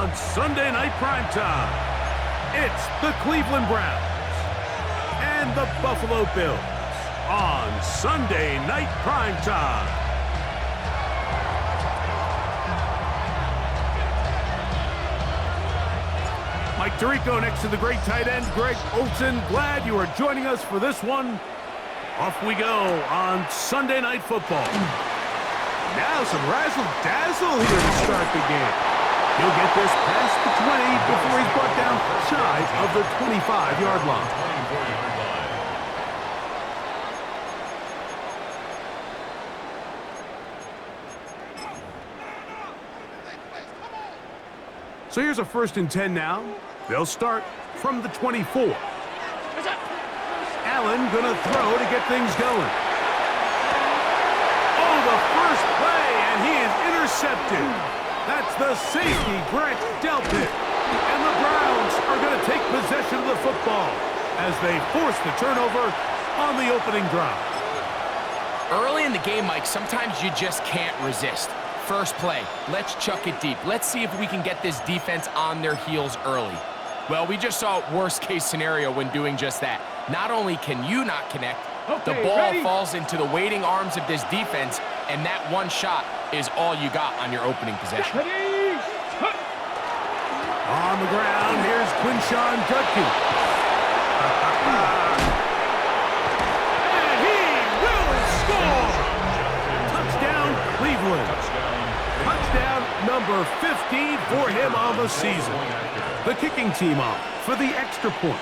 on Sunday Night Primetime. It's the Cleveland Browns and the Buffalo Bills on Sunday Night Primetime. Mike Tirico next to the great tight end, Greg Olsen. Glad you are joining us for this one. Off we go on Sunday Night Football. Now some razzle-dazzle here to start the game. He'll get this past the 20 before he's brought down shy of the 25-yard line. So here's a 1st and 10 now. They'll start from the 24. Allen gonna throw to get things going. Oh, the first play, and he is intercepted. That's the safety, Grant Delpit. And the Browns are gonna take possession of the football as they force the turnover on the opening drive. Early in the game, Mike, sometimes you just can't resist. First play, let's chuck it deep. Let's see if we can get this defense on their heels early. Well, we just saw worst case scenario when doing just that. Not only can you not connect, the ball falls into the waiting arms of this defense, and that one shot is all you got on your opening possession. On the ground, here's Quinshawn Judkins. And he will score! Touchdown, Cleveland. Touchdown number 15 for him on the season. The kicking team off for the extra point.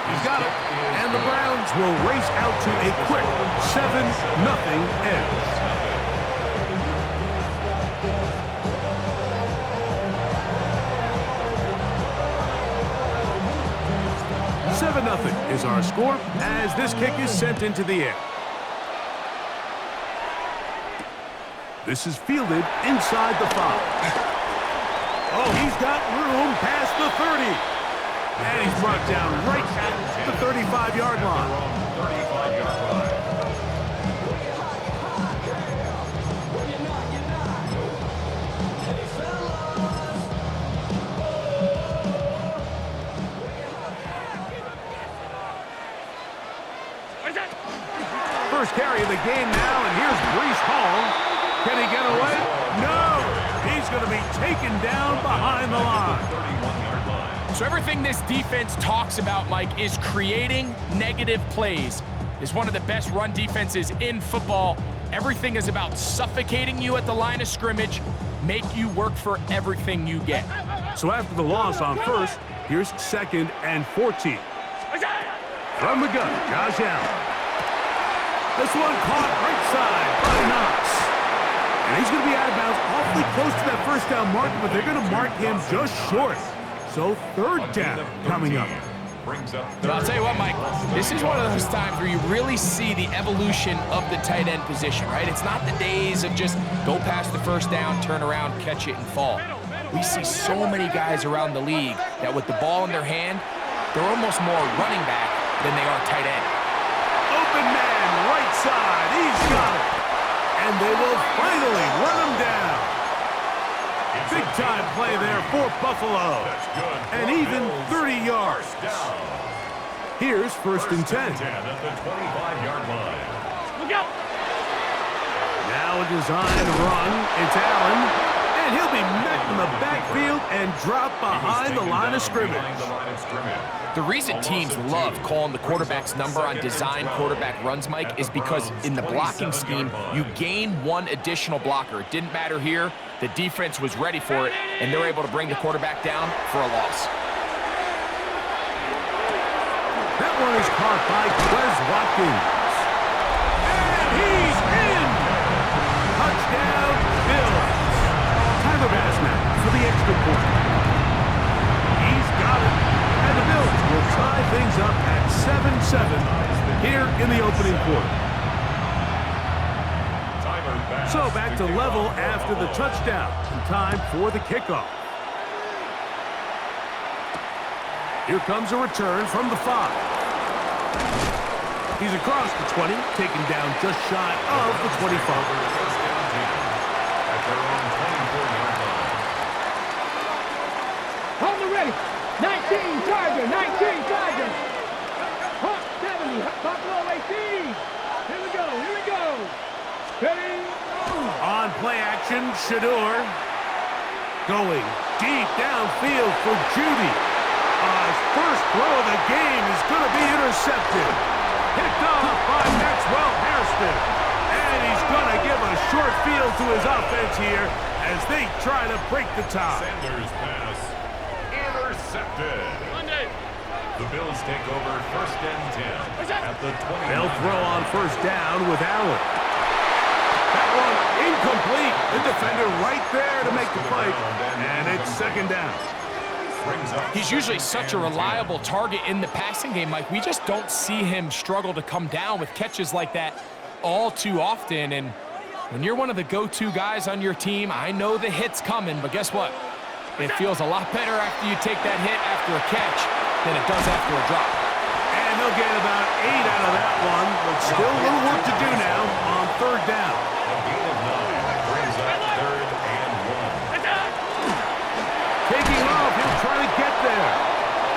He's got it, and the Browns will race out to a quick 7-0 edge. 7-0 is our score as this kick is sent into the air. This is fielded inside the 5. Oh, he's got room past the 30. And he's brought down right at the 35-yard line. 1st carry of the game now, and here's Breece Hall. Can he get away? No! He's going to be taken down behind the line. So everything this defense talks about, Mike, is creating negative plays. It's one of the best run defenses in football. Everything is about suffocating you at the line of scrimmage, make you work for everything you get. So after the loss on 1st, here's 2nd and 14. From the gun, Josh Allen. This one caught right side by Knox. And he's going to be out of bounds awfully close to that 1st down mark, but they're going to mark him just short. So 3rd down coming up. But I'll tell you what, Mike, this is one of those times where you really see the evolution of the tight end position, right? It's not the days of just go past the 1st down, turn around, catch it, and fall. We see so many guys around the league that with the ball in their hand, they're almost more running back than they are tight end. Open man, right side, he's got it. And they will finally run him down. Big-time play there for Buffalo. And even 30 yards. Here's 1st and 10. Now a design run. It's Allen. And he'll be met in the backfield and dropped behind the line of scrimmage. The reason teams love calling the quarterback's number on design quarterback runs, Mike, is because in the blocking scheme, you gain one additional blocker. It didn't matter here. The defense was ready for it, and they're able to bring the quarterback down for a loss. That one is caught by Quez Watkins. And he's in! Touchdown, Bills. Tyler Bass now for the extra point. He's got it. And the Bills will tie things up at 7-7 here in the opening quarter. So back to level after the touchdown. And time for the kickoff. Here comes a return from the 5. He's across the 20, taken down just shy of the 25. ready? 19 Charger, 19 Charger. Hawk 70, Buffalo 18. Here we go. Ready, go. On play action, Shador. Going deep downfield for Judy. His first throw of the game is going to be intercepted. Picked off by Maxwell Hairston. And he's going to give a short field to his offense here as they try to break the tie. Sanders' pass intercepted. The Bills take over 1st and 10 at the 20. They'll throw on 1st down with Allen. That one incomplete. The defender right there to make the play. And it's 2nd down. He's usually such a reliable target in the passing game, Mike. We just don't see him struggle to come down with catches like that all too often. And when you're one of the go-to guys on your team, I know the hit's coming, but guess what? It feels a lot better after you take that hit after a catch than it does after a drop. And they'll get about 8 out of that one, but still a little work to do now on 3rd down. A gain of 9 brings up 3rd and 1. Taking off, he'll try to get there.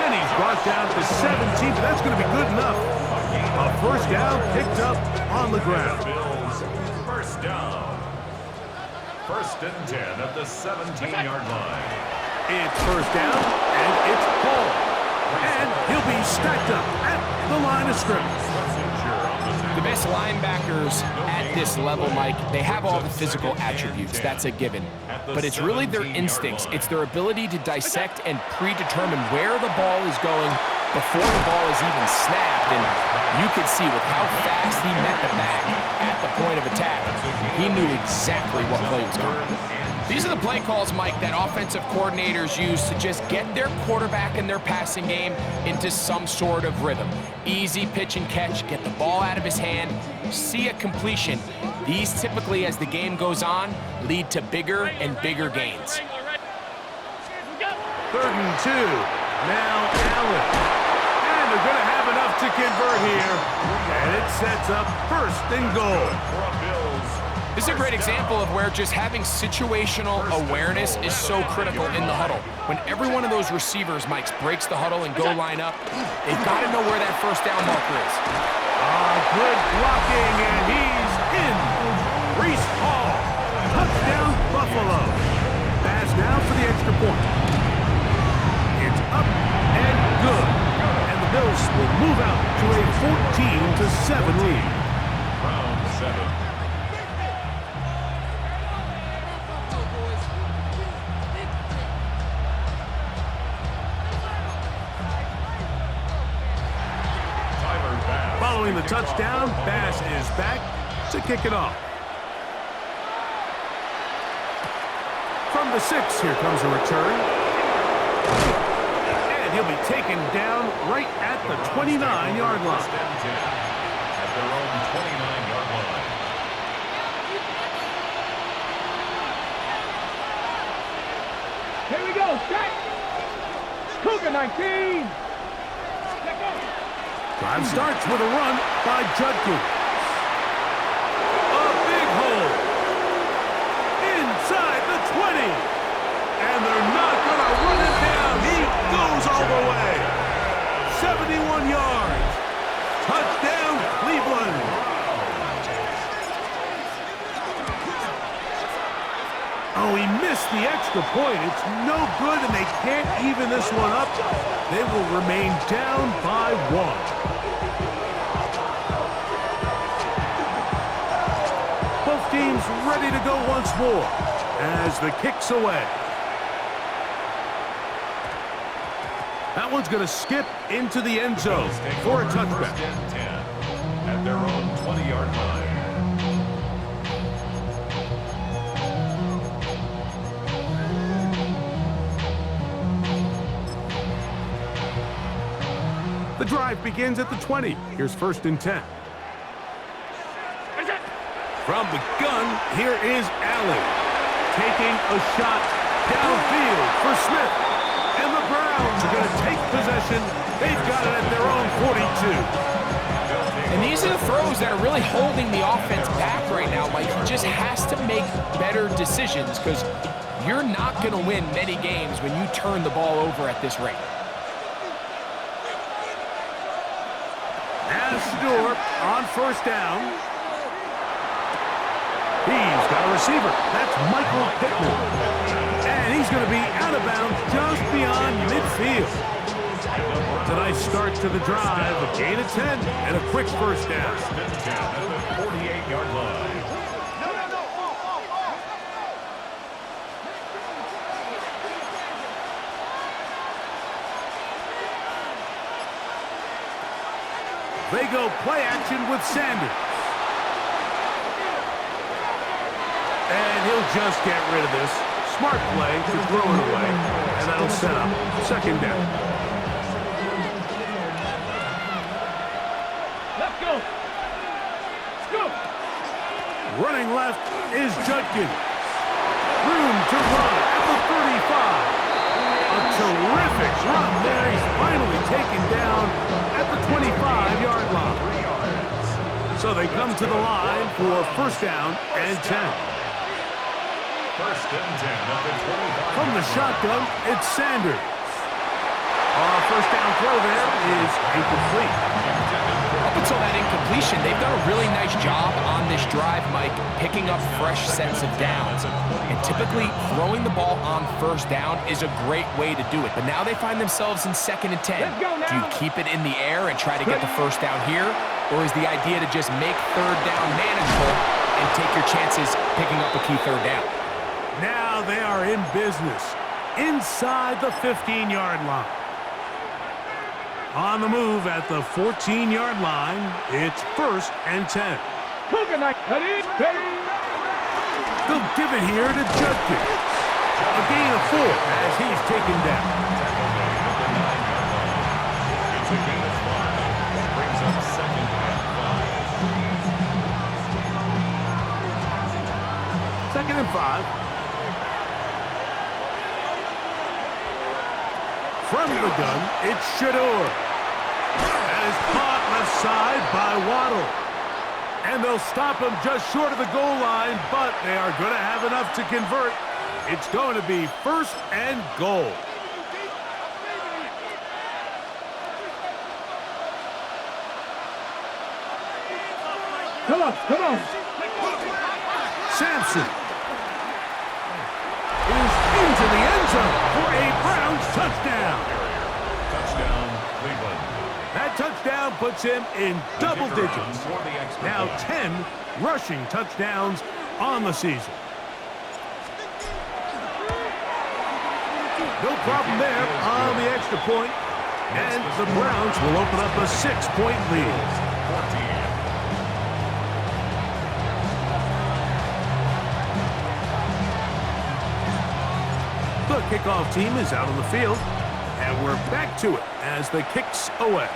And he's brought down to 17, but that's going to be good enough. A 1st down picked up on the ground. Bills 1st down. 1st and 10 at the 17-yard line. It's 1st down, and it's Paul. And he'll be stacked up at the line of scrimmage. The best linebackers at this level, Mike, they have all the physical attributes. That's a given. But it's really their instincts. It's their ability to dissect and predetermine where the ball is going before the ball is even snapped. And you could see with how fast he met the back at the point of attack, he knew exactly what play was coming. These are the play calls, Mike, that offensive coordinators use to just get their quarterback and their passing game into some sort of rhythm. Easy pitch and catch, get the ball out of his hand, see a completion. These typically, as the game goes on, lead to bigger and bigger gains. 3rd and 2. Now Allen. And they're going to have enough to convert here. And it sets up 1st and goal. This is a great example of where just having situational awareness is so critical in the huddle. When every one of those receivers, Mike, breaks the huddle and go line up, they've got to know where that 1st down marker is. Good blocking, and he's in. Breece Hall. Touchdown, Buffalo. Pass now for the extra point. It's up and good. And the Bills will move out to a 14-7 lead. Round 7. Following the touchdown, Bass is back to kick it off. From the 6, here comes a return. And he'll be taken down right at the 29-yard line. At their own 29-yard line. Here we go, set. Cougar 19. Drive starts with a run by Judkins. A big hole. Inside the 20. And they're not going to run it down. He goes all the way. 71 yards. Touchdown, Cleveland. Oh, he missed the extra point. It's no good, and they can't even this one up. They will remain down by 1. Both teams ready to go once more as the kick's away. That one's going to skip into the end zone for a touchback. 1st and 10 at their own 20-yard line. The drive begins at the 20. Here's 1st and 10. From the gun, here is Allen. Taking a shot downfield for Smith. And the Browns are going to take possession. They've got it at their own 42. And these are the throws that are really holding the offense back right now. Mike, he just has to make better decisions because You're not going to win many games when you turn the ball over at this rate. As Shador on first down. He's got a receiver. That's Michael Pittman. And he's going to be out of bounds just beyond midfield. It's a nice start to the drive. A gain of 10 and a quick first down. First and 10 at the 48-yard line. They go play action with Sanders. And he'll just get rid of this. Smart play to throw it away. And that'll set up second down. Let's go. Let's go. Running left is Judkins. Room to run at the 35. A terrific run there. He's finally taken down at the 25-yard line. So they come to the line for first down and 10. First and 10 at the 25. From the shotgun, it's Sanders. First down throw there is incomplete. Up until that incompletion, they've done a really nice job on this drive, Mike, picking up fresh sets of downs. And typically, throwing the ball on first down is a great way to do it. But now they find themselves in second and 10. Do you keep it in the air and try to get the first down here? Or is the idea to just make third down manageable and take your chances picking up a key third down? Now they are in business inside the 15-yard line. On the move at the 14-yard line, it's first and 10. They'll give it here to Judkins. A gain of 4 as he's taken down. It's a gain of 5. Brings up second and 5. Second and 5. From the gun, it's Shador. That is caught left side by Waddle. And they'll stop him just short of the goal line, but they are going to have enough to convert. It's going to be first and goal. Come on, come on. Sampson is into the end zone for a Browns touchdown. Touchdown, Cleveland. That touchdown puts him in double digits. Now 10 rushing touchdowns on the season. No problem there on the extra point. And the Browns will open up a 6-point lead. 14. The kickoff team is out on the field, and we're back to it as the kick's away.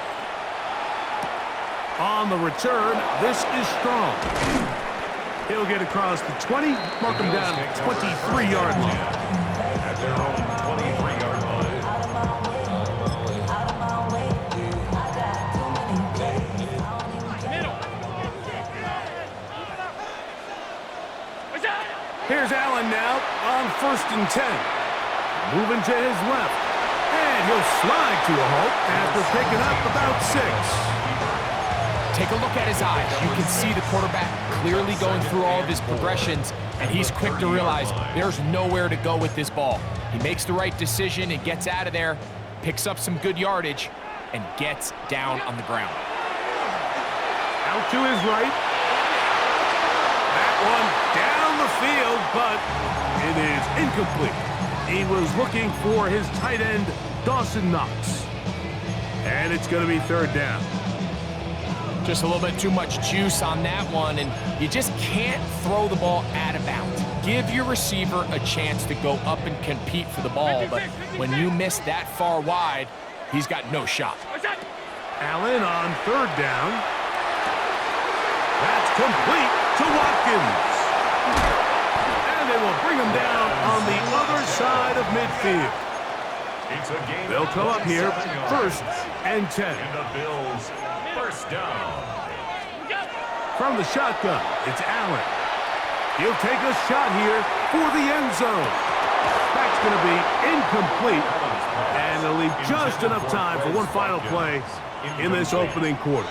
On the return, this is Strong. He'll get across the 20, mark him down at 23-yard line. At their own 23-yard line. Here's Allen now on first and 10. Moving to his left. And he'll slide to a halt after picking up about 6. Take a look at his eyes. You can see the quarterback clearly going through all of his progressions, and he's quick to realize there's nowhere to go with this ball. He makes the right decision and gets out of there, picks up some good yardage, and gets down on the ground. Out to his right. That one down the field, but it is incomplete. He was looking for his tight end, Dawson Knox. And it's going to be third down. Just a little bit too much juice on that one, and you just can't throw the ball out of bounds. Give your receiver a chance to go up and compete for the ball, but when you miss that far wide, he's got no shot. Allen on third down. That's complete to Watkins. And they will bring him down on the other side of midfield. They'll come up here first and 10. And the Bills first down. From the shotgun, it's Allen. He'll take a shot here for the end zone. going to be incomplete, and it'll leave just enough time for one final play in this opening quarter.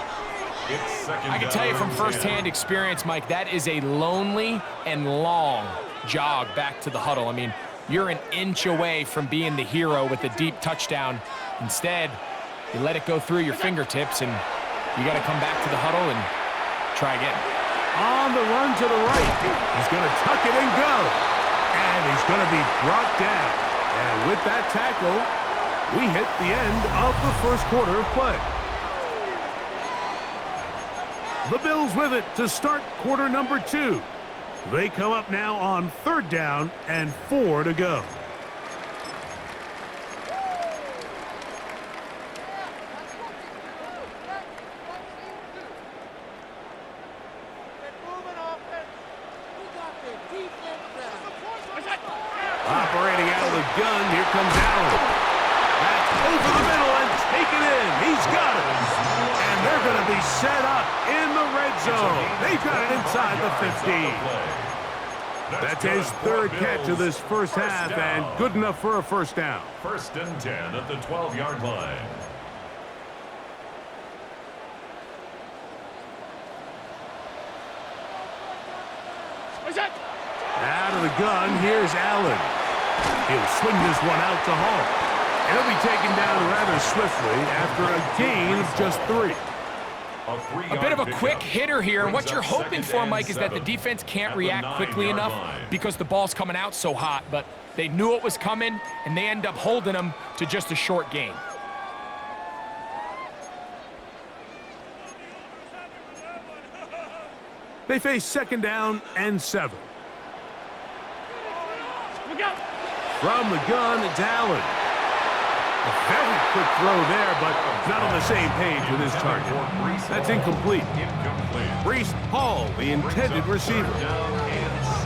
I can tell you from firsthand experience, Mike, that is a lonely and long jog back to the huddle. I mean, you're an inch away from being the hero with a deep touchdown. Instead, you let it go through your fingertips, and you got to come back to the huddle and try again. On the run to the right. He's going to tuck it and go. And he's going to be brought down. And with that tackle, we hit the end of the first quarter of play. The Bills with it to start quarter number 2. They come up now on 3rd down and 4 to go. Operating out of the gun, here comes Allen. That's over the middle and taken in. He's got it. And they're going to be set up in the red zone. They've got it inside the 15. That's his 3rd catch of this first half, and good enough for a first down. 1st and 10 at the 12-yard line. Out of the gun, here's Allen. He'll swing this one out to Hall. And he'll be taken down rather swiftly after a gain of just 3. A bit of a quick hitter here, and what you're hoping for, Mike, is that the defense can't react quickly enough because the ball's coming out so hot, but they knew it was coming, and they end up holding them to just a short gain. They face 2nd down and 7. From the gun, it's Allen. A very quick throw there, but not on the same page with his target. That's incomplete. Breece Hall, the intended receiver.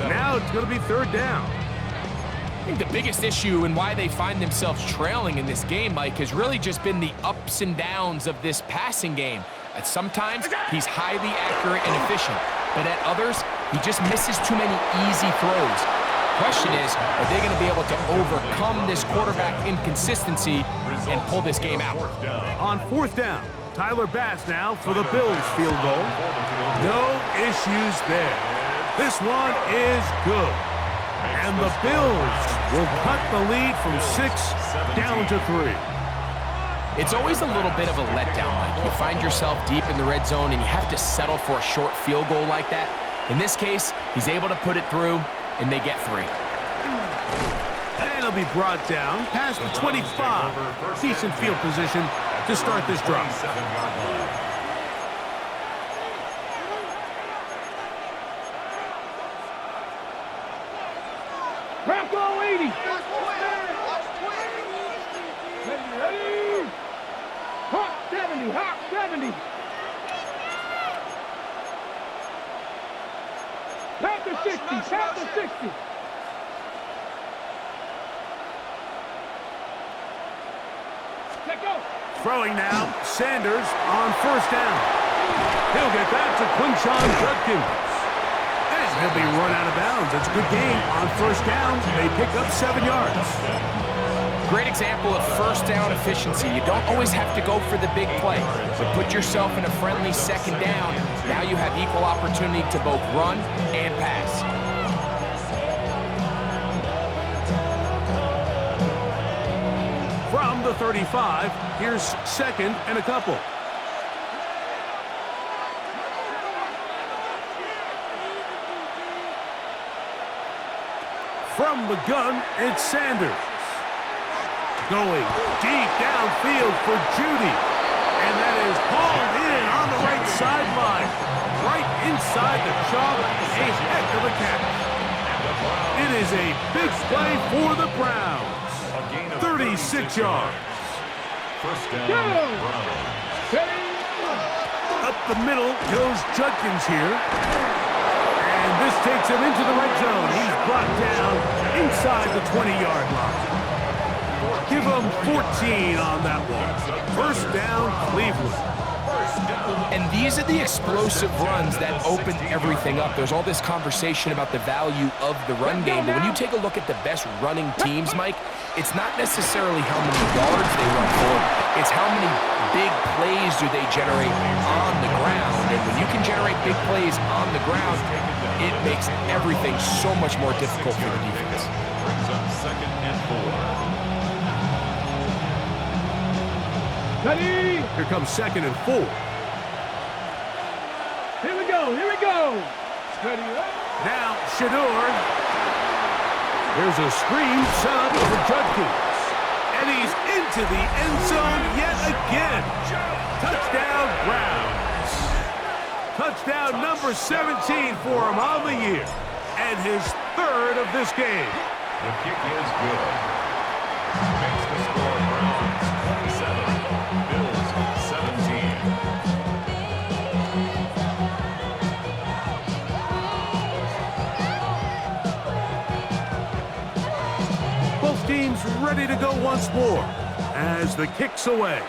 Now it's going to be 3rd down. I think the biggest issue and why they find themselves trailing in this game, Mike, has really just been the ups and downs of this passing game. At sometimes, he's highly accurate and efficient, but at others, he just misses too many easy throws. Question is, are they going to be able to overcome this quarterback inconsistency and pull this game out? On 4th down, Tyler Bass now for the Bills field goal. No issues there. This one is good. And the Bills will cut the lead from 6 down to 3. It's always a little bit of a letdown, Mike. You find yourself deep in the red zone and you have to settle for a short field goal like that. In this case, he's able to put it through, and they get 3. And he'll be brought down past the 25. Decent field position to start this drive. Bronco 80. Ready. Hawk 70. Hawk 70. Panther 60. Panther 60. Let go. Throwing now, Sanders on 1st down. He'll get that to Quinshon Judkins. And he'll be run out of bounds. It's a good game on 1st down. They pick up 7 yards. Great example of first down efficiency. You don't always have to go for the big play, but put yourself in a friendly 2nd down. Now you have equal opportunity to both run and pass. From the 35, here's 2nd and a couple. From the gun, it's Sanders. Going deep downfield for Judy. And that is hauled in on the right sideline. Right inside the chalk. A heck of a catch. It is a big play for the Browns. 36 yards. 1st down, Up the middle goes Judkins here. And this takes him into the red zone. He's brought down inside the 20-yard line. Give him 14 on that one. 1st down, Cleveland. And these are the explosive runs that open everything up. There's all this conversation about the value of the run game, but when you take a look at the best running teams, Mike, it's not necessarily how many yards they run for, it's how many big plays do they generate on the ground. And when you can generate big plays on the ground, it makes everything so much more difficult for the defense. Brings up 2nd and 4. Ready? Here comes 2nd and 4. Here we go, here we go. Steady up. Now, Shador. There's a screen set up for Judkins. And he's into the end zone yet again. Touchdown, Browns. Touchdown number 17 for him on the year. And his 3rd of this game. The kick is good. Makes the score Browns 27, Bills 17. Both teams ready to go once more as the kick's away.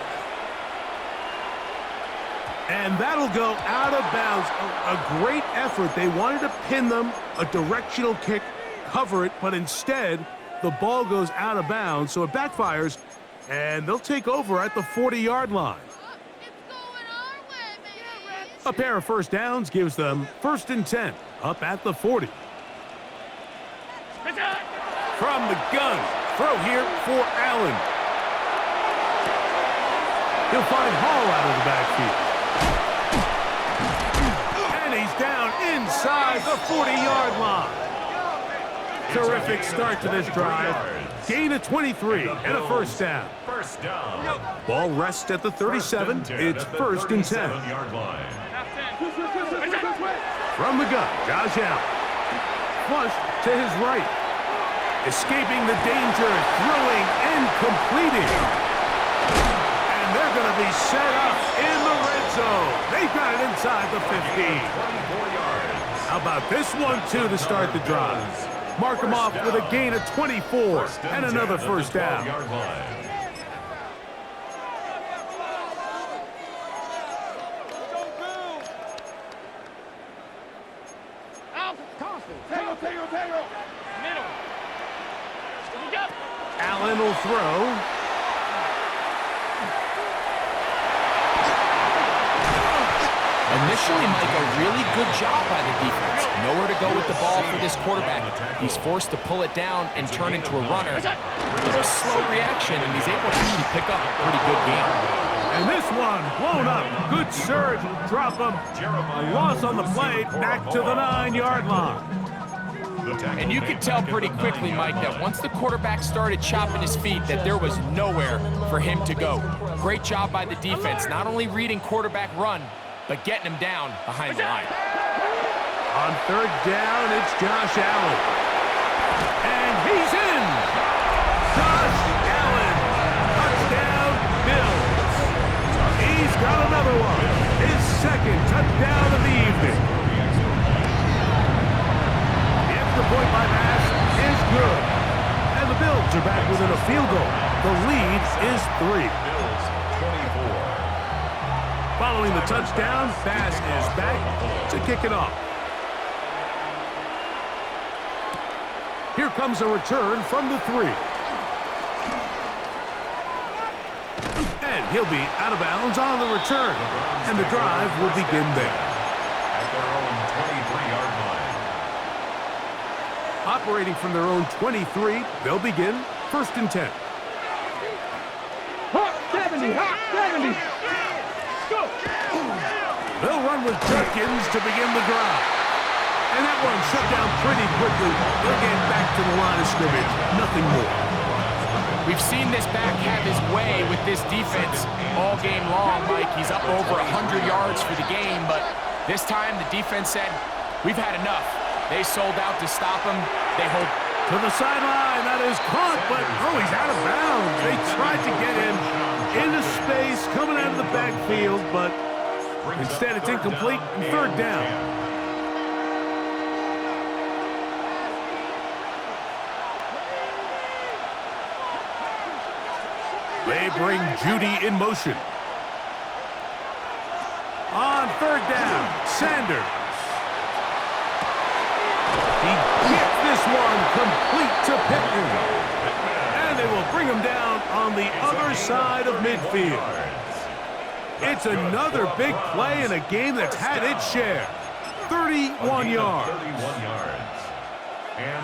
And that'll go out of bounds. A great effort. They wanted to pin them, a directional kick, cover it, but instead the ball goes out of bounds, so it backfires, and they'll take over at the 40-yard line. A pair of first downs gives them 1st and 10 up at the 40. From the gun, throw here for Allen. He'll find Hall out of the backfield. And he's down inside the 40-yard line. Terrific start to this drive. Gain of 23 and a first down. First down. Ball rests at the 37. It's 1st and 10. From the gun, Josh Allen. Flush to his right. Escaping the danger, throwing and completing. And they're going to be set up in the red zone. They've got it inside the 15. 24 yards. How about this one, too, to start the drive? Mark him off with a gain of 24 and another first down. Allen will throw. Initially, Mike, a really good job by the defense. Nowhere to go with the ball for this quarterback. He's forced to pull it down and turn into a runner. It was a slow reaction, and he's able to actually pick up a pretty good game. And this one blown up. Good surge. Drop him. A loss on the play. Back to the 9-yard line. And you could tell pretty quickly, Mike, that once the quarterback started chopping his feet, that there was nowhere for him to go. Great job by the defense, not only reading quarterback run, but getting him down behind the line. On 3rd down, it's Josh Allen. And he's in! Josh Allen. Touchdown, Bills. He's got another one. His 2nd touchdown of the evening. The extra point by Bass is good. And the Bills are back within a field goal. The lead is 3. Bills 24. Following the touchdown, Bass is back to kick it off. Here comes a return from the 3. And he'll be out of bounds on the return. And the drive will begin there. At their own 23-yard line. Operating from their own 23, they'll begin 1st and 10. Hot 70, hot 70. Go. They'll run with Judkins to begin the drive. And that one shut down pretty quickly. They'll get back to the line of scrimmage. Nothing more. We've seen this back have his way with this defense all game long, Mike. He's up over 100 yards for the game, but this time the defense said, we've had enough. They sold out to stop him. They hold To the sideline. That is caught, but he's out of bounds. They tried to get him into space, coming out of the backfield, but instead it's incomplete and 3rd down. They bring Judy in motion. Sanders. He gets this one complete to Pittman. And they will bring him down on the other side of midfield. It's another big play in a game that's had its share. 31 yards.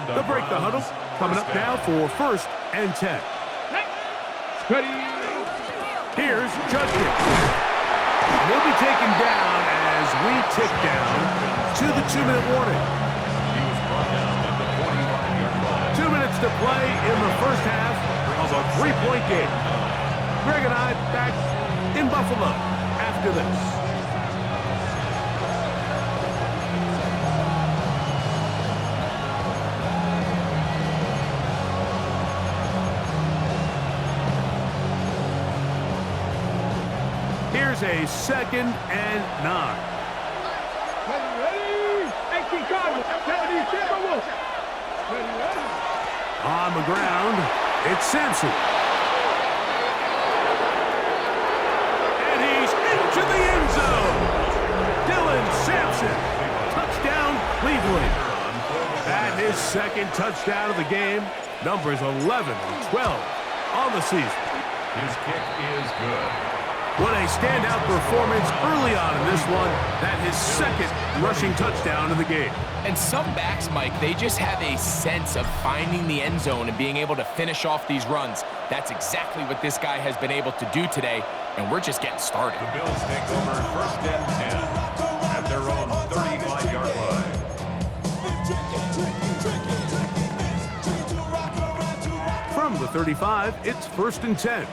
They'll break the huddle. Coming up now for 1st and 10. Ready. Here's Judkins. He'll be taken down as we tick down to the 2-minute warning. 2 minutes to play in the first half of a 3-point game. Greg and I back in Buffalo after this. Here's a 2nd and 9. Ready. And keep calm. Ready. On the ground, it's Sampson. And he's into the end zone. Dylan Sampson. Touchdown, Cleveland. And his 2nd touchdown of the game. Numbers 11 and 12 on the season. His kick is good. What a standout performance early on in this one. That his 2nd rushing touchdown of the game. And some backs, Mike, they just have a sense of finding the end zone and being able to finish off these runs. That's exactly what this guy has been able to do today, and we're just getting started. The Bills take over 1st and 10 at their own 35-yard line. From the 35, it's 1st and 10.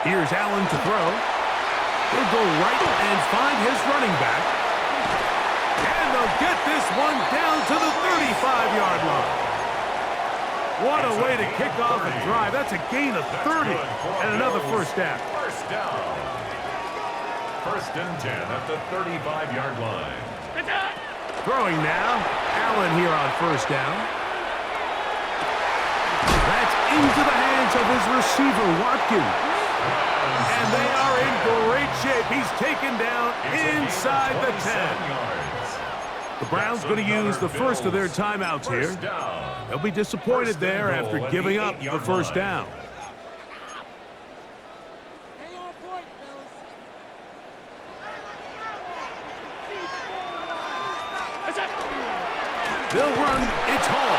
Here's Allen to throw. He'll go right and find his running back. And they'll get this one down to the 35-yard line. What a way to kick off a drive. That's a gain of 30 and another first down. First down. 1st and 10 at the 35-yard line. Throwing now. Allen here on 1st down. That's into the hands of his receiver, Watkins. And they are in great shape. He's taken down inside the 10. The Browns going to use the first of their timeouts here. They'll be disappointed there after giving up the first down. They'll run. It's Hall.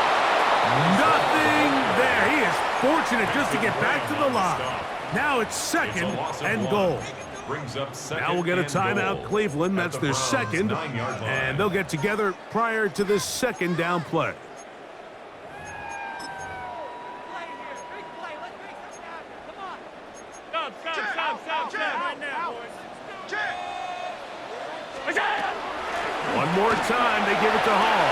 Nothing there. He is fortunate just to get back to the line. Now it's 2nd and goal. Now we'll get a timeout, Cleveland. That's their 2nd, and they'll get together prior to this 2nd down play. One more time, they give it to Hall.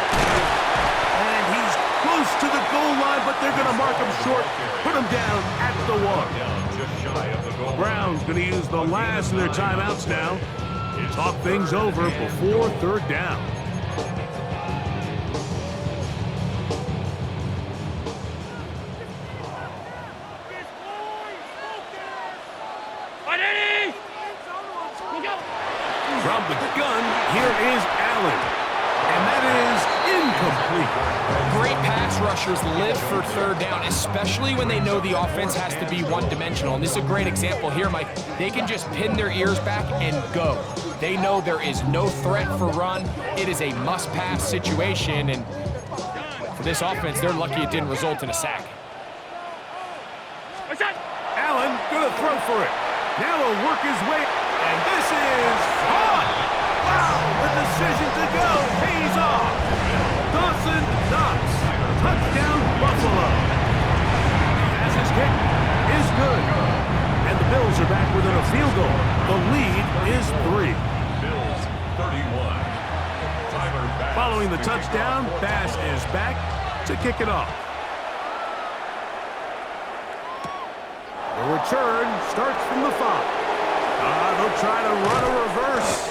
And he's close to the goal line, but they're going to mark him short, put him down at the 1. The Browns going to use the last of their timeouts now. Talk things over before 3rd down. From the gun, here is Allen. And that is incomplete. Great pass rushers live for 3rd down, especially when they know the offense has to be one-dimensional. And this is a great example here, Mike. They can just pin their ears back and go. They know there is no threat for run. It is a must-pass situation, and for this offense, they're lucky it didn't result in a sack. Allen gonna throw for it. Now he'll work his way, and this is caught. Wow, the decision to go pays off. Dawson Knox, touchdown Buffalo. As his kick is good, and the Bills are back within a field goal. The lead is 3. Bills 31. Timer back. Following the touchdown, Bass is back to kick it off. The return starts from the 5. They'll try to run a reverse,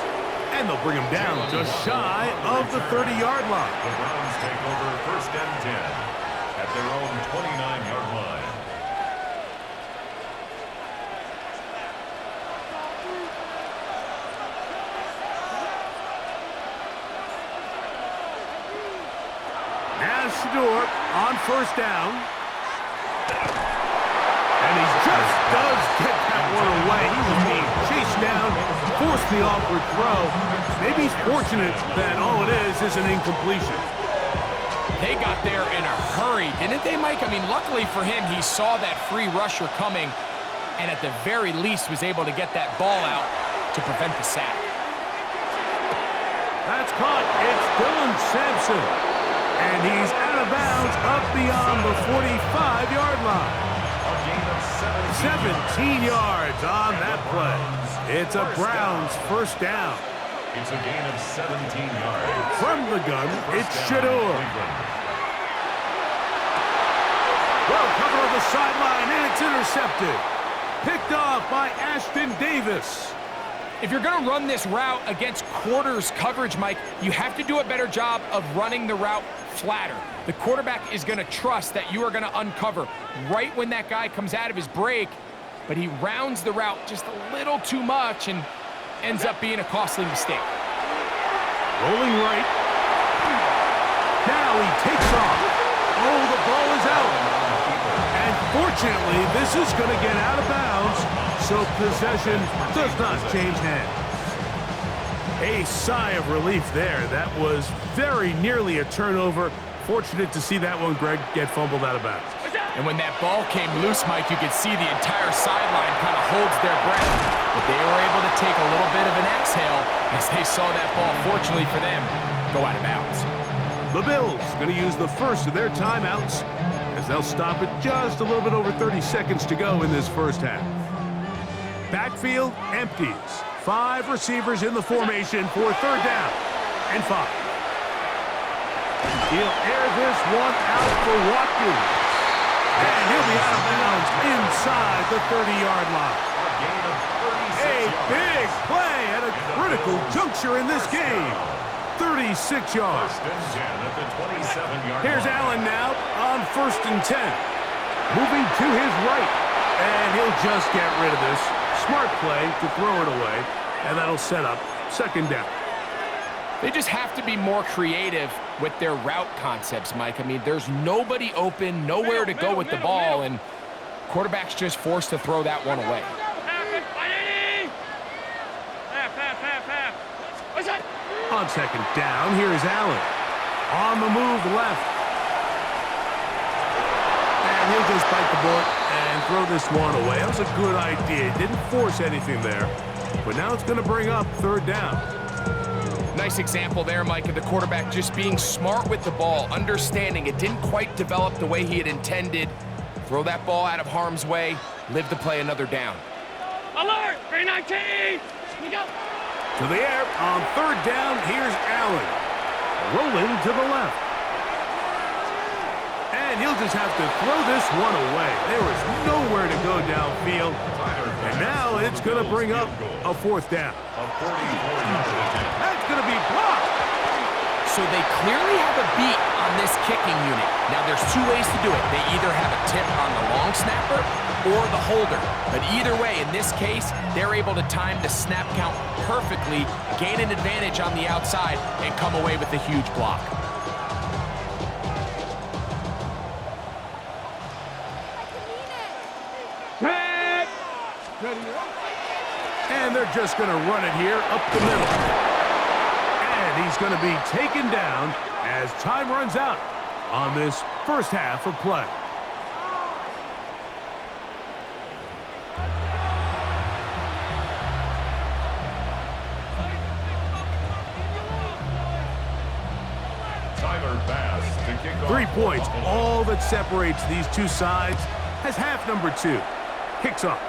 and they'll bring him down just shy of the 30-yard line. The Browns take over 1st and 10 at their own 29-yard line. Shador on first down. And he just does get that one away. He was being chased down, forced the awkward throw. Maybe he's fortunate that all it is an incompletion. They got there in a hurry, didn't they, Mike? I mean, luckily for him, he saw that free rusher coming, and at the very least was able to get that ball out to prevent the sack. That's caught. It's Dylan Sampson. And he's out of bounds up beyond the 45-yard line. A gain of 17 yards on that play. It's a Browns first down. It's a gain of 17 yards. From the gun, it's Shador. Well, cover on the sideline, and it's intercepted. Picked off by Ashton Davis. If you're going to run this route against quarters coverage, Mike, you have to do a better job of running the route flatter. The quarterback is going to trust that you are going to uncover right when that guy comes out of his break, but he rounds the route just a little too much and ends up being a costly mistake. Rolling right. Now he takes off. Oh, the ball is out. And fortunately, this is going to get out of bounds, so possession does not change hands. A sigh of relief there. That was very nearly a turnover. Fortunate to see that one, Greg, get fumbled out of bounds. And when that ball came loose, Mike, you could see the entire sideline kind of holds their breath. But they were able to take a little bit of an exhale as they saw that ball, fortunately for them, go out of bounds. The Bills going to use the first of their timeouts as they'll stop it just a little bit over 30 seconds to go in this first half. Backfield empties. 5 receivers in the formation for third down and 5. He'll air this one out for Watkins. And he'll be out of bounds inside the 30-yard line. A big play at a critical juncture in this game. 36 yards. Here's Allen now on 1st and 10. Moving to his right. And he'll just get rid of this. Smart play to throw it away. And that'll set up 2nd down. They just have to be more creative with their route concepts, Mike. I mean, there's nobody open, nowhere to go with the ball, and quarterback's just forced to throw that one away. On 2nd down, here's Allen. On the move left. And he'll just bite the bullet and throw this one away. That was a good idea. Didn't force anything there. But now it's going to bring up 3rd down. Nice example there, Mike, of the quarterback just being smart with the ball, understanding it didn't quite develop the way he had intended. Throw that ball out of harm's way, live to play another down. Alert! 319! We go! To the air on 3rd down, here's Allen. Rolling to the left. And he'll just have to throw this one away. There was nowhere to go downfield. And now it's going to bring up a 4th down. That's going to be blocked. So they clearly have a beat on this kicking unit. Now there's 2 ways to do it. They either have a tip on the long snapper or the holder. But either way, in this case, they're able to time the snap count perfectly, gain an advantage on the outside, and come away with a huge block. And they're just going to run it here up the middle. And he's going to be taken down as time runs out on this first half of play. Tyler Bass to kick off. 3 points, all that separates these two sides, has half number 2. Kicks off.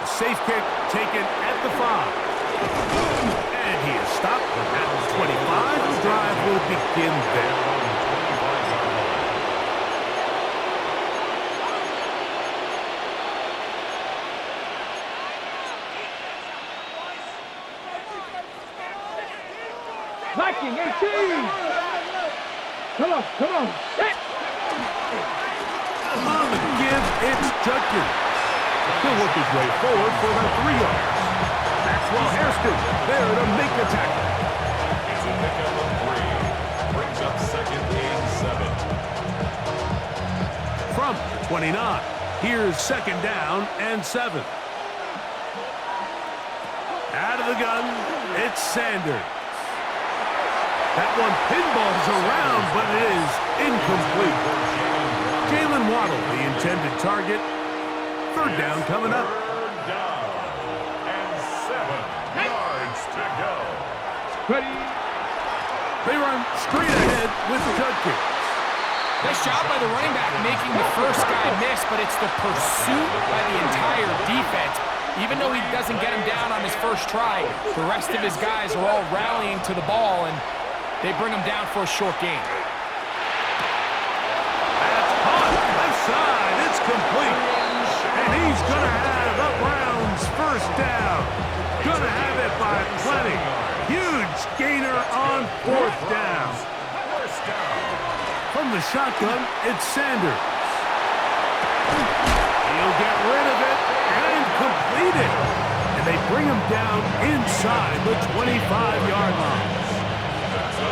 A safe kick taken at the 5. And he is stopped at the 25. The drive will begin there. Viking 18! Come on, come on! On the give, it's Judkins. He'll work his way forward for about 3 yards. Maxwell Hairston there to make the tackle. It's a pickup of 3. Brings up 2nd 29. Here's second down and 7. Out of the gun, it's Sanders. That one pinballs around, but it is incomplete. Jalen Waddle, the intended target. Third down coming up. Third down and 7 yards to go. Ready. They run straight ahead with Judkins. Nice job by the running back making the first guy miss, but it's the pursuit by the entire defense. Even though he doesn't get him down on his first try, the rest of his guys are all rallying to the ball, and they bring him down for a short gain. That's caught. Left side. It's complete. And he's going to have a Browns first down. Going to have it by plenty. Huge gainer on fourth down. From the shotgun, it's Sanders. He'll get rid of it and complete it. And they bring him down inside the 25-yard line.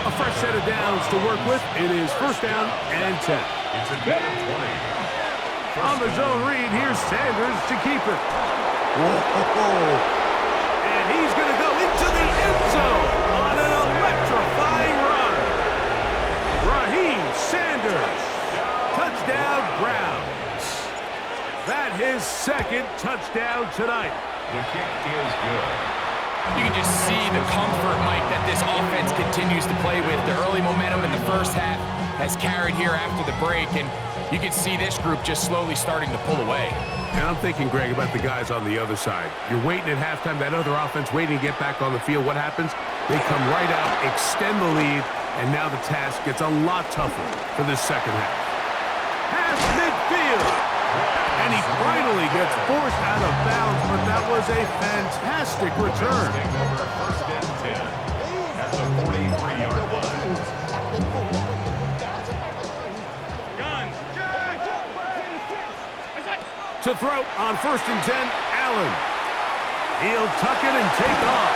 A fresh set of downs to work with. It is first down and 10. It's a good 20. On the zone read, here's Sanders to keep it. Whoa. And he's going to go into the end zone on an electrifying run. Raheem Sanders. Touchdown, Browns. That his second touchdown tonight. The kick is good. You can just see the comfort, Mike, that this offense continues to play with. The early momentum in the first half has carried here after the break, and you can see this group just slowly starting to pull away. And I'm thinking, Greg, about the guys on the other side. You're waiting at halftime, that other offense waiting to get back on the field. What happens? They come right out, extend the lead, and now the task gets a lot tougher for this second half. Pass midfield. And he finally gets forced out of bounds, but that was a fantastic return. Take over first and 10 at the 43-yard line. To throw on first and 10, Allen. He'll tuck it and take off.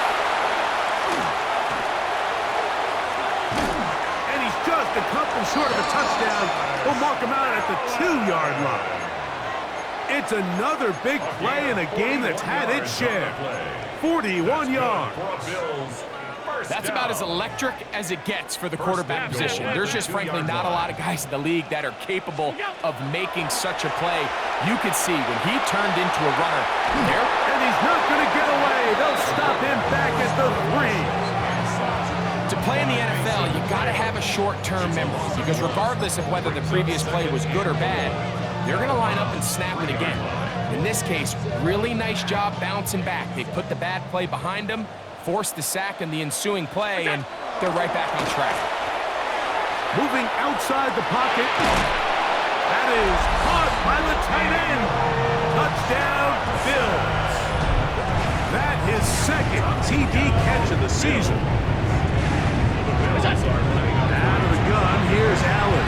And he's just a couple short of a touchdown. We'll mark him out at the 2-yard line. It's another big play in a game that's had its share. 41 yards. That's about as electric as it gets for the quarterback position. There's just frankly not a lot of guys in the league that are capable of making such a play. You could see when he turned into a runner there. And he's not going to get away. They'll stop him back at the 3. To play in the NFL, you got to have a short-term memory, because regardless of whether the previous play was good or bad, they're going to line up and snap it again. In this case, really nice job bouncing back. They put the bad play behind them, forced the sack in the ensuing play, and they're right back on track. Moving outside the pocket. That is caught by the tight end. Touchdown, Bills. That his second TD catch of the season. Out of the gun, here's Allen.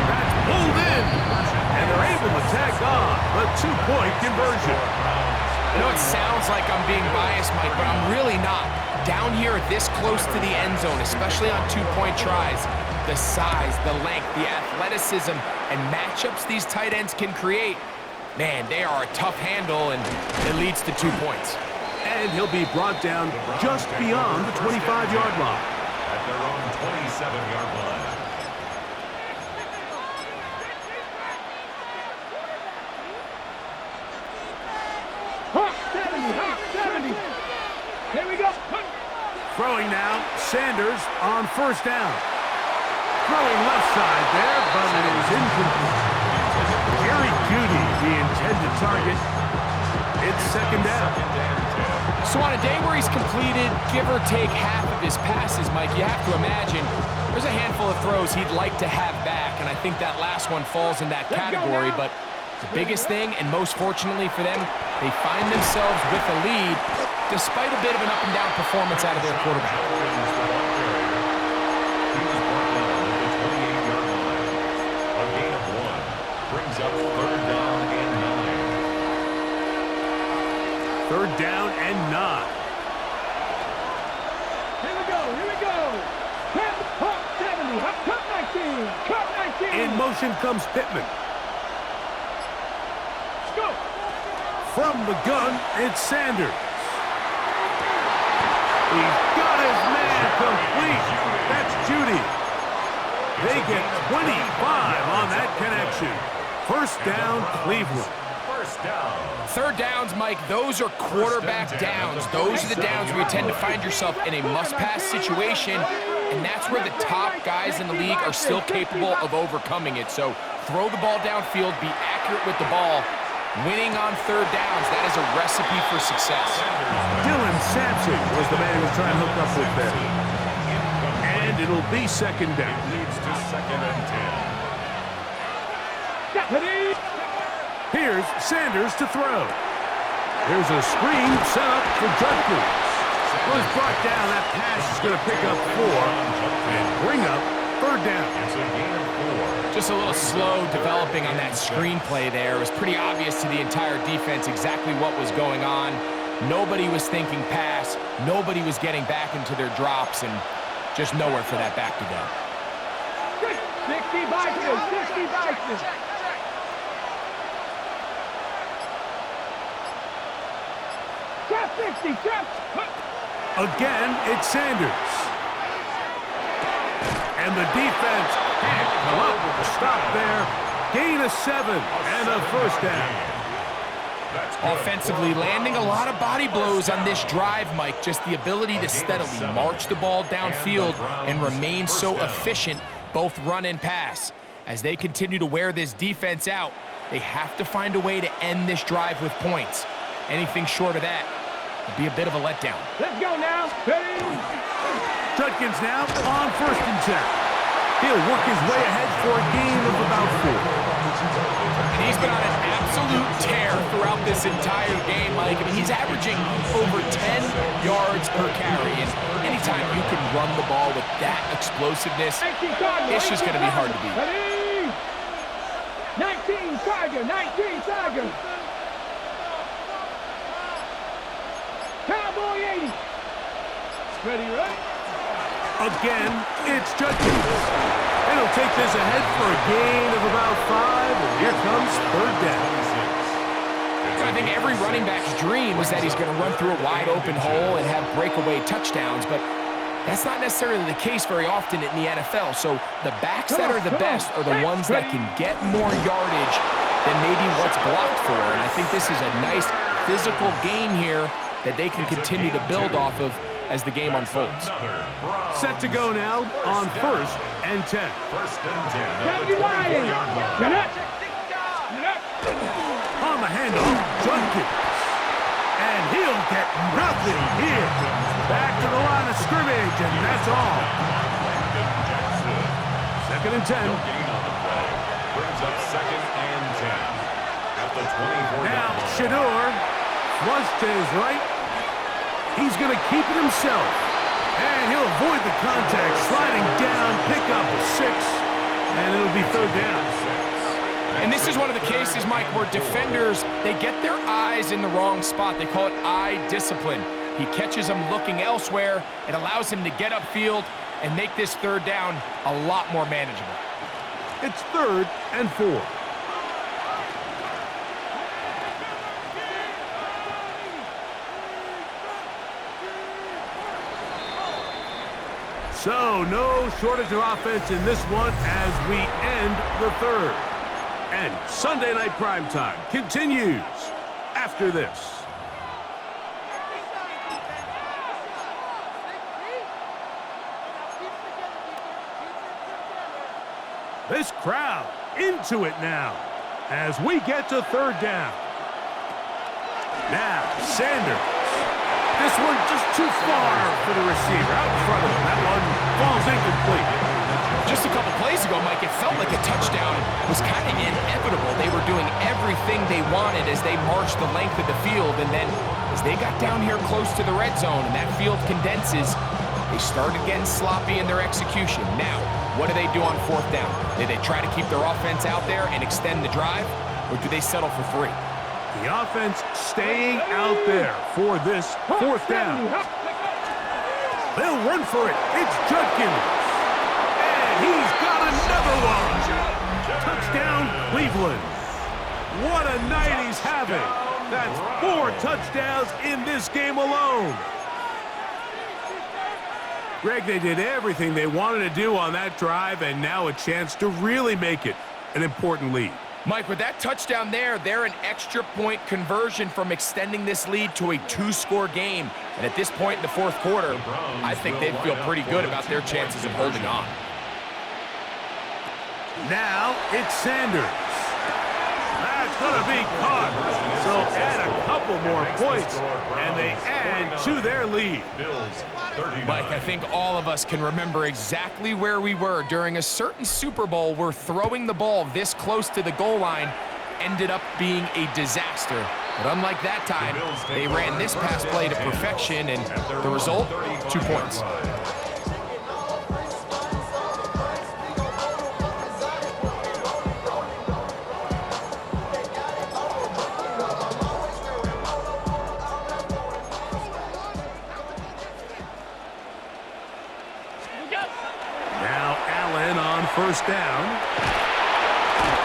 That's pulled in. And they're able to tack on a 2-point conversion. I know it sounds like I'm being biased, Mike, but I'm really not. Down here this close to the end zone, especially on 2-point tries, the size, the length, the athleticism, and matchups these tight ends can create, man, they are a tough handle, and it leads to 2 points. And he'll be brought down just beyond the 25-yard line. At their own 27-yard line. Hawk 70. Here we go. Throwing now, Sanders on first down. Throwing left side there, but it is incomplete. Jerry Jeudy, the intended target. It's second down. So on a day where he's completed, give or take half of his passes, Mike, you have to imagine there's a handful of throws he'd like to have back, and I think that last one falls in that category, but the biggest thing, and most fortunately for them, they find themselves with a lead despite a bit of an up-and-down performance out of their quarterback. A gain of 1 brings up third down and 9. Third down and 9. Here we go. Hawk 70. Cut 19. In motion comes Pittman. From the gun, it's Sanders. He's got his man complete. That's Judy. They get 25 on that connection. First down, Cleveland. First down. Third downs, Mike, those are quarterback downs. Those are the downs where you tend to find yourself in a must-pass situation, and that's where the top guys in the league are still capable of overcoming it. So throw the ball downfield, be accurate with the ball. Winning on third downs, that is a recipe for success. Dylan Sampson was the man who was trying to hook up with there. And it'll be second down. Leads to second and 10. Here's Sanders to throw. Here's a screen set up for Judkins. Was brought down. That pass is going to pick up 4 and bring up third down. It's a gain of 4. Just a little slow developing on that screenplay there. It was pretty obvious to the entire defense exactly what was going on. Nobody was thinking pass. Nobody was getting back into their drops, and just nowhere for that back to go. 60 Vikings, 60 Vikings. Trap 60, trap. Again, it's Sanders. And the defense can't come up with a stop there. Gain of 7 and a first down. Offensively, landing a lot of body blows on this drive, Mike. Just the ability to steadily march the ball downfield and remain so efficient, both run and pass. As they continue to wear this defense out, they have to find a way to end this drive with points. Anything short of that would be a bit of a letdown. Let's go now. Ready? Judkins now on first and 10. He'll work his way ahead for a gain of about 4. And he's been on an absolute tear throughout this entire game, Mike. I mean, he's averaging over 10 yards per carry. And anytime you can run the ball with that explosiveness, it's just going to be hard to beat. Ready? 19 Tiger, 19 Tiger. Cowboy 80. Ready, right? Again, it's Judkins. And he'll take this ahead for a gain of about 5, and here comes third down. I think every running back's dream is that he's going to run through a wide open hole and have breakaway touchdowns, but that's not necessarily the case very often in the NFL. So the backs that are the best are the ones that can get more yardage than maybe what's blocked for. And I think this is a nice physical game here that they can continue to build off of as the game unfolds. Set to go now on first and 10. First and 10. County Lions. Get up. On the handoff, Judkins. And he'll get nothing here. Back to the line of scrimmage, and that's all. Second and 10. Gain on the play. Brings up second and 10. At the 24. Now, Shador flush to his right. He's going to keep it himself. And he'll avoid the contact, sliding down, pick up a 6, and it'll be third down. And this is one of the cases, Mike, where defenders, they get their eyes in the wrong spot. They call it eye discipline. He catches them looking elsewhere. It allows him to get upfield and make this third down a lot more manageable. It's third and 4. So, no shortage of offense in this one as we end the third. And Sunday Night Primetime continues after this. This crowd into it now as we get to third down. Now, Sanders. This one just too far for the receiver. Out in front of him. That one falls incomplete. Just a couple plays ago, Mike, it felt like a touchdown was kind of inevitable. They were doing everything they wanted as they marched the length of the field, and then as they got down here close to the red zone and that field condenses, they started getting sloppy in their execution. Now, what do they do on fourth down? Do they try to keep their offense out there and extend the drive, or do they settle for 3? The offense staying out there for this fourth down. They'll run for it. It's Judkins. And he's got another one. Touchdown, Cleveland. What a night he's having. That's 4 touchdowns in this game alone. Greg, they did everything they wanted to do on that drive, and now a chance to really make it an important lead. Mike, with that touchdown there, they're an extra point conversion from extending this lead to a 2-score game. And at this point in the fourth quarter, I think they'd feel pretty good about their chances of holding on. Now it's Sanders. That's going to be caught. So add a couple more points, and they add to their lead. Mike, I think all of us can remember exactly where we were during a certain Super Bowl where throwing the ball this close to the goal line ended up being a disaster. But unlike that time, they ran this pass play to perfection, and the result, 2 points. First down.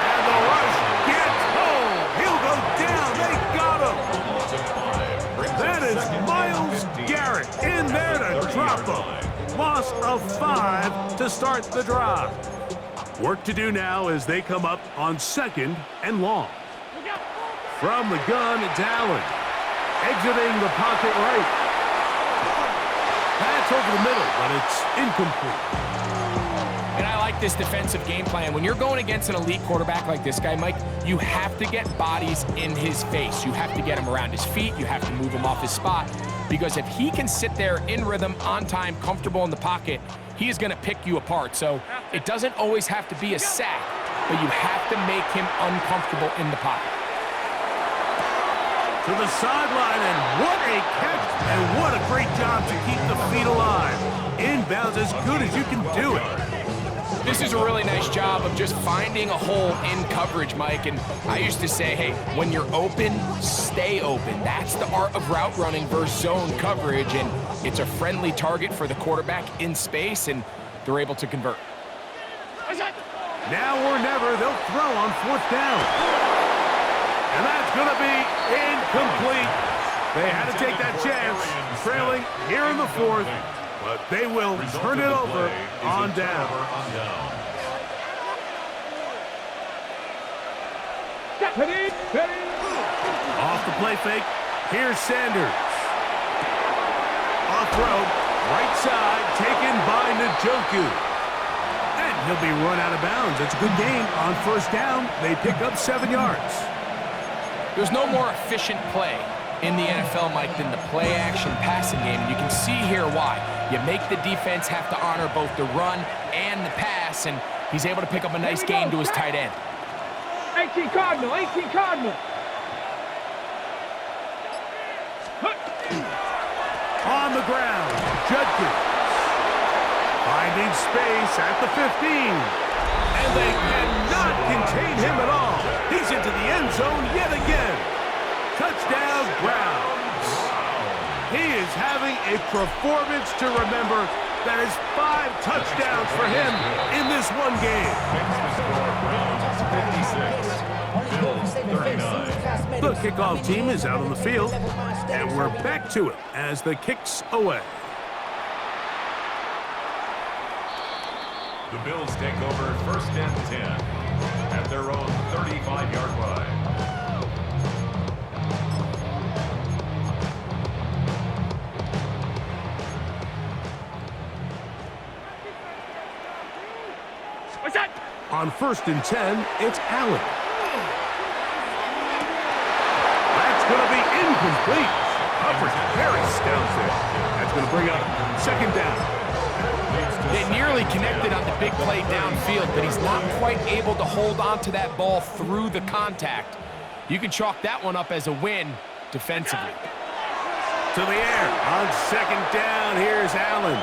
And the rush gets home. He'll go down. They got him. That is Myles Garrett in there to drop him. Loss of 5 to start the drive. Work to do now as they come up on 2nd and long. From the gun, it's Allen. Exiting the pocket right. Pass over the middle, but it's incomplete. And I like this defensive game plan. When you're going against an elite quarterback like this guy, Mike, you have to get bodies in his face. You have to get him around his feet. You have to move him off his spot. Because if he can sit there in rhythm, on time, comfortable in the pocket, he is going to pick you apart. So it doesn't always have to be a sack, but you have to make him uncomfortable in the pocket. To the sideline, and what a catch, and what a great job to keep the feet alive. Inbounds as good as you can do it. This is a really nice job of just finding a hole in coverage, Mike. And I used to say, hey, when you're open, stay open. That's the art of route running versus zone coverage. And it's a friendly target for the quarterback in space, and they're able to convert. Now or never, they'll throw on 4th down. And that's going to be incomplete. They had to take that chance, trailing here in the 4th. But they will turn it over on down. Off the play fake, here's Sanders. Off road, right side, taken by Njoku. And he'll be run out of bounds. It's a good game on 1st down. They pick up 7 yards. There's no more efficient play in the NFL, Mike, than the play-action passing game. And you can see here why. You make the defense have to honor both the run and the pass, and he's able to pick up a nice gain to his tight end. 18 Cardinal, 18 Cardinal. On the ground, Judkins. Finding space at the 15. And they cannot contain him at all. He's into the end zone yet again. Touchdown, Browns. He is having a performance to remember. That is 5 touchdowns for him in this one game. The kickoff team is out on the field, and we're back to it as the kick's away. The Bills take over 1st and 10 at their own 35-yard line. On 1st and 10, it's Allen. That's going to be incomplete. Coverage very stout there. That's going to bring up 2nd down. They nearly connected on the big play downfield, but he's not quite able to hold on to that ball through the contact. You can chalk that one up as a win defensively. To the air on 2nd down. Here's Allen.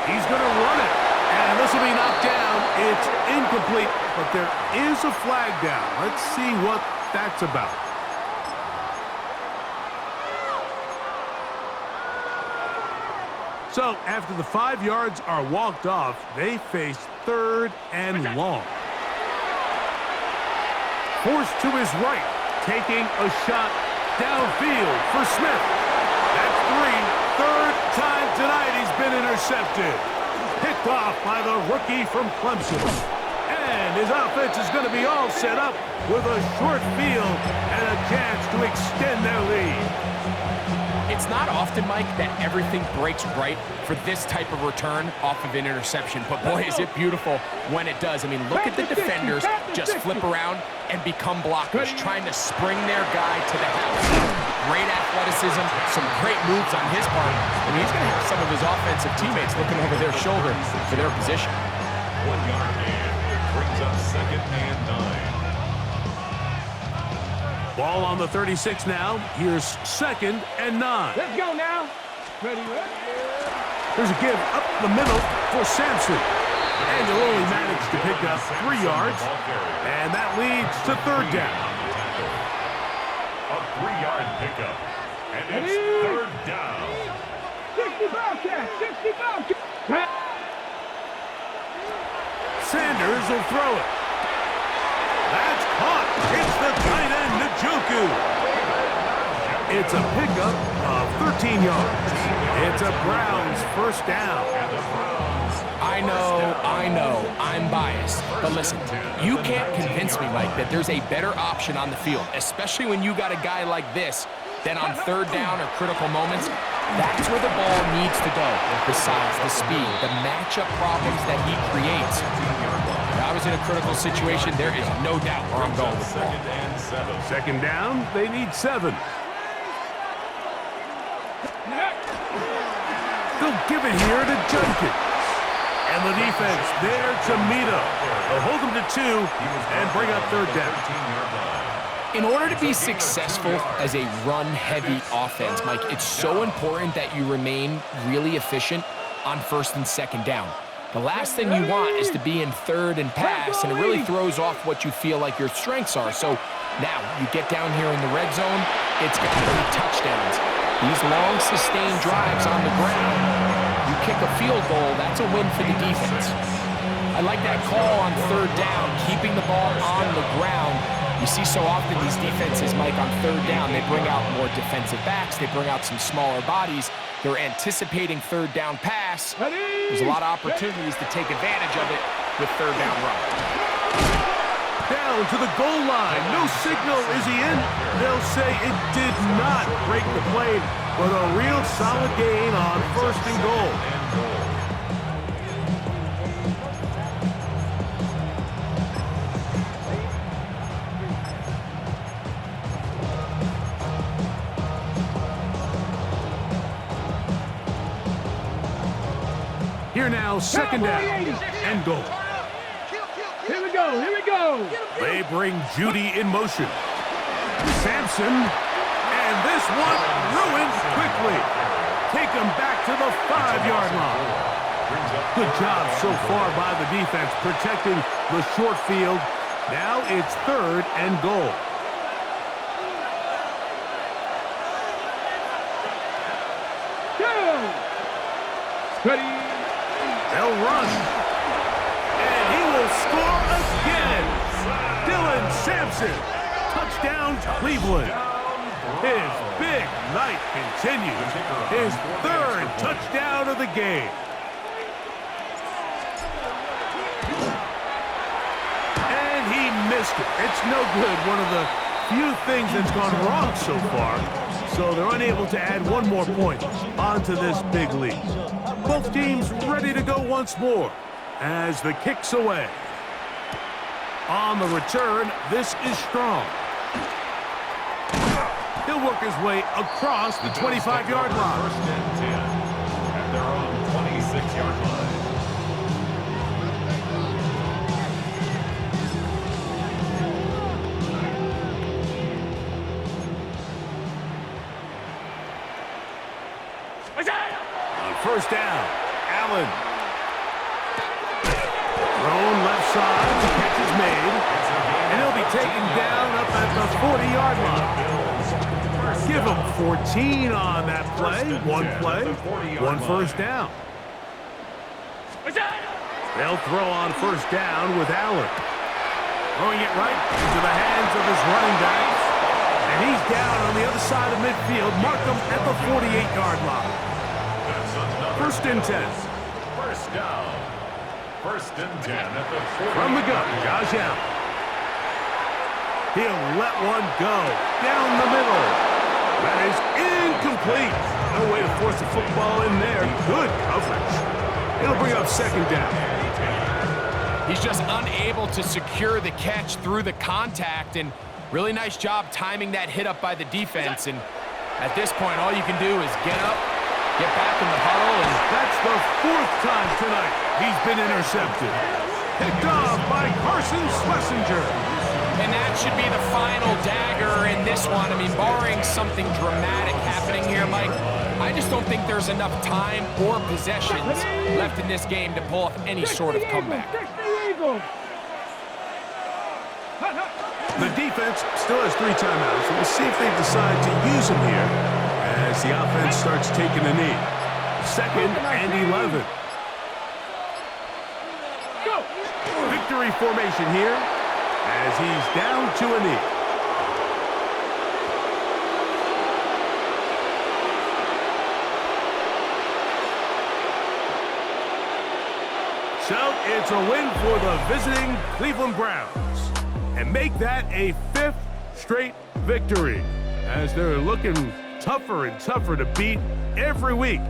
He's going to run it. And this will be knocked down. It's incomplete, but there is a flag down. Let's see what that's about. So after the 5 yards are walked off, they face 3rd and long. Forced to his right. taking a shot downfield for Smith. That's three. Third time tonight he's been intercepted. Picked off by the rookie from Clemson. And his offense is going to be all set up with a short field and a chance to extend their lead. It's not often, Mike, that everything breaks right for this type of return off of an interception. But, boy, is it beautiful when it does. I mean, look at the defenders just flip around and become blockers, trying to spring their guy to the house. Great athleticism, some great moves on his part. I mean, he's going to have some of his offensive teammates looking over their shoulder for their position. 1 yard gain brings up 2nd and 9. Ball on the 36 now. Here's 2nd and 9. Let's go now. Ready, ready. There's a give up the middle for Sampson. And he'll only manage to pick up 3 yards. And that leads to 3rd down. A 3-yard pickup. And it's 3rd down. 60 Bobcat, 60 Bobcat. Sanders will throw it. That's caught. It's the tight end, Njoku. It's a pickup of 13 yards. It's a Browns 1st down. I know, I'm biased. But listen, you can't convince me, Mike, that there's a better option on the field, especially when you got a guy like this, then on 3rd down or critical moments, that's where the ball needs to go. Besides the speed, the matchup problems that he creates. If I was in a critical situation, there is no doubt where I'm going with the ball. 2nd down, they need 7. They'll give it here to Jenkins. And the defense there to meet him. They'll hold him to 2 and bring up 3rd down. In order to be successful as a run-heavy offense, Mike, it's so important that you remain really efficient on 1st and 2nd down. The last thing you want is to be in 3rd and pass, and it really throws off what you feel like your strengths are. So now you get down here in the red zone, it's got to be touchdowns. These long, sustained drives on the ground, you kick a field goal, that's a win for the defense. I like that call on 3rd down, keeping the ball on the ground. You see so often these defenses, Mike, on 3rd down, they bring out more defensive backs, they bring out some smaller bodies. They're anticipating 3rd down pass. There's a lot of opportunities to take advantage of it with 3rd down run. Down to the goal line. No signal. Is he in? They'll say it did not break the plane, but a real solid gain on 1st and goal. Here now, 2nd down and goal. Here we go, here we go. They bring Judy in motion. Sampson, and this one ruined quickly. Take him back to the 5-yard line. Good job so far by the defense protecting the short field. Now it's 3rd and goal. Go. Ready. They'll run. And he will score again. Dylan Sampson. Touchdown, Cleveland. His big night continues. His 3rd touchdown of the game. And he missed it. It's no good. One of the few things that's gone wrong so far. So they're unable to add one more point onto this big lead. Both teams ready to go once more as the kick's away. On the return, this is Strong. He'll work his way across the 25-yard line. 1st and 10 at their own 26-yard line. On 1st down, Allen. Thrown left side, the catch is made, and he'll be taken down up at the 40-yard line. Give him 14 on that play. One play, 1 1st down. They'll throw on 1st down with Allen. Throwing it right into the hands of his running backs. And he's down on the other side of midfield. Mark him at the 48-yard line. First and 10. First down. First and 10 at the 40. From the gun, Josh Allen. He'll let one go down the middle. That is incomplete. No way to force the football in there. Good coverage. It'll bring up second down. He's just unable to secure the catch through the contact, and really nice job timing that hit up by the defense. And at this point, all you can do is get up, get back in the huddle, and That's the fourth time tonight he's been intercepted. Picked off by Carson Schlesinger. And that should be the final dagger in this one. I mean, barring something dramatic happening here, Mike, I just don't think there's enough time or possessions left in this game to pull off any sort of comeback. The defense still has 3 timeouts. We'll see if they decide to use them here as the offense starts taking a knee. Second and 11. Victory formation here as he's down to a knee. So it's a win for the visiting Cleveland Browns and make that a 5th straight victory as they're looking tougher and tougher to beat every week